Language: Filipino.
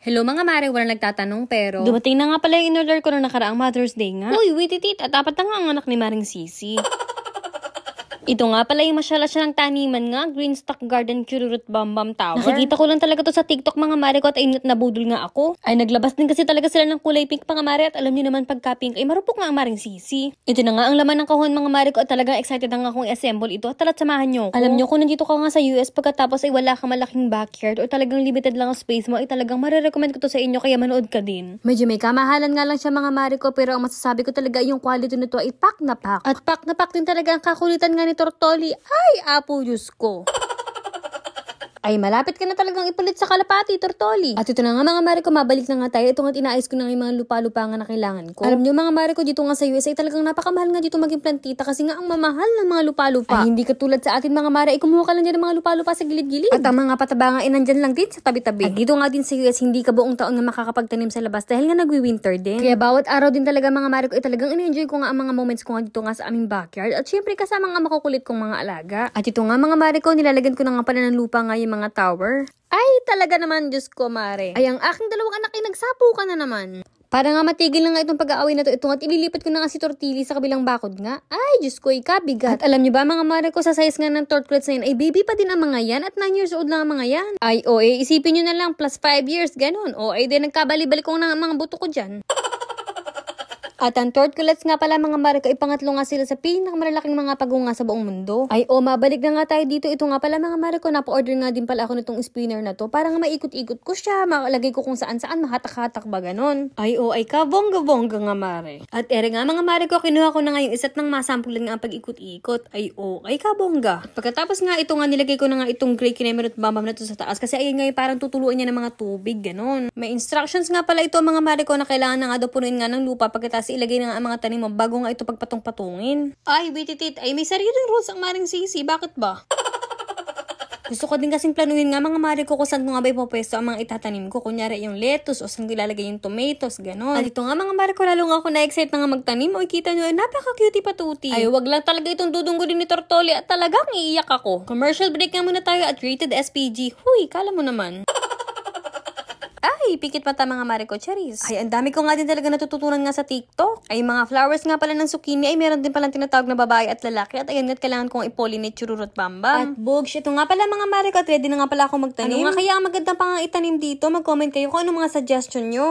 Hello mga mare, walang nagtatanong pero dumating na nga pala yung in-order ko na nakaraang Mother's Day nga. uy, wait it, at apat na nga ang anak ni Maring Sisi. Ito nga pala yung masyala siya ng taniman nga, Greenstock Garden Chururut Bambam Tower. Nakikita ko lang talaga to sa TikTok mga mare ko at ay nabudol nga ako. Ay naglabas din kasi talaga sila ng kulay pink mga mare at alam niyo naman pagka pink ay marupok nga ang Maring Sisi. Ito na nga ang laman ng kahon mga mare ko at talagang excited na nga akong i-assemble ito at tala't samahan nyo ko. Alam niyo kung nandito ka nga sa US pagkatapos ay wala kang malaking backyard or talagang limited lang ang space mo ay talagang marirecommend ko to sa inyo kaya manood ka din. Medyo may kamahalan nga lang siya mga mare ko pero ang masasabi ko talaga yung quality nito ay pack na pack. At pack na pack din talaga ang kakulitan nga ni Tortoli. Ay, apo Diyos ko. Ay, malapit ka na talagang ipalit sa kalapati, Tortoli. At ito na nga mga mare ko, mabalik na nga tayo. Ito nga tinaayos ko na nga yung mga lupa-lupa nga na kailangan ko. Alam nyo mga mare ko, dito nga sa USA, talagang napakamahal nga dito maging plantita kasi nga ang mamahal ng mga lupa-lupa. Ay, hindi katulad sa atin mga mare, kumuha ka lang dyan ng mga lupa-lupa sa gilid-gilid. At ang mga pataba nga nandyan lang din sa tabi-tabi. At dito nga din sa US, hindi ka buong taon nga makakapagtanim sa labas dahil nga nagwi-winter din. Kaya bawat araw din talaga mga mare ko, ay talagang in-enjoy ko nga ang mga moments ko nga dito nga sa aming backyard. At syempre kasama nga makukulit kong mga alaga. At ito nga mga mare ko, nilalagyan ko na nga pala ng lupa nga yung mga tower. Ay, talaga naman, Diyos ko, mare. Ay, ang aking dalawang anak ay nagsapo ka na naman. Para nga matigil na nga itong pag-aaway na to, ito nga ililipat ko na nga si Tortili sa kabilang bakod nga. Ay, Diyos ko, ikabigat. At alam nyo ba, mga mare ko, sa size nga ng tortlets na yun, ay baby pa din ang mga yan at 9 years old lang ang mga yan. Ay, isipin nyo na lang, plus 5 years, ganun. Din nagkabali-balik ko na mga buto ko dyan. At ang tortolets nga pala mga mare ko, ipangatlo nga sila sa pinakamalalaking mga pagunga sa buong mundo. Ay mabalik na nga tayo dito. Ito nga pala mga mare ko, napa-order nga din pala ako nitong spinner na to para nga maikot-ikot ko siya, makalagay ko kung saan-saan, mahatak-hatak ba ganon. Ay kabongga-bongga nga mare. At nga mga mare ko, kinuha ko na nga yung isa't nang masampulan nga ang pag-ikot-ikot. Ay kabongga. At pagkatapos nga ito nga nilagay ko na nga itong gray kinemerut bambam na to sa taas kasi ayun nga yung parang tutuluan niya ng mga tubig ganon. May instructions nga pala ito mga mare ko na kailangan na nga daw punuin nga ng lupa pagkatapos ilagay na nga ang mga tanim mo bago nga ito pagpatong-patungin. Ay, wait, ay may sariling rules ang Maring Sisi. Bakit ba? Gusto ko din kasing planuhin nga mga mare ko kung saan ko nga ba ipopwesto ang mga itatanim ko. Kunyari yung lettuce o saan ko ilalagay yung tomatoes, gano'n. At ito nga mga mare ko, lalo nga ako na-excite na nga magtanim. O kita nyo, napaka-cutie patuti. Ay, wag lang talaga itong dudunggo din ni Tortoli at talagang iiyak ako. Commercial break nga muna tayo at rated SPG. Huy, kala mo naman. Ay, pikit mata mga mare ko, charis. Ay, ang dami ko nga din talaga natututunan nga sa TikTok. Ay, mga flowers nga pala ng zucchini ay meron din palang tinatawag na babae at lalaki. At ayan nga't kailangan kong i-pollinate chururut bambam. At bugs, ito nga pala mga mare ko at ready na nga pala ako magtanim. Ano nga kaya ang magandang pang itanim dito? Mag-comment kayo kung ano mga suggestion nyo.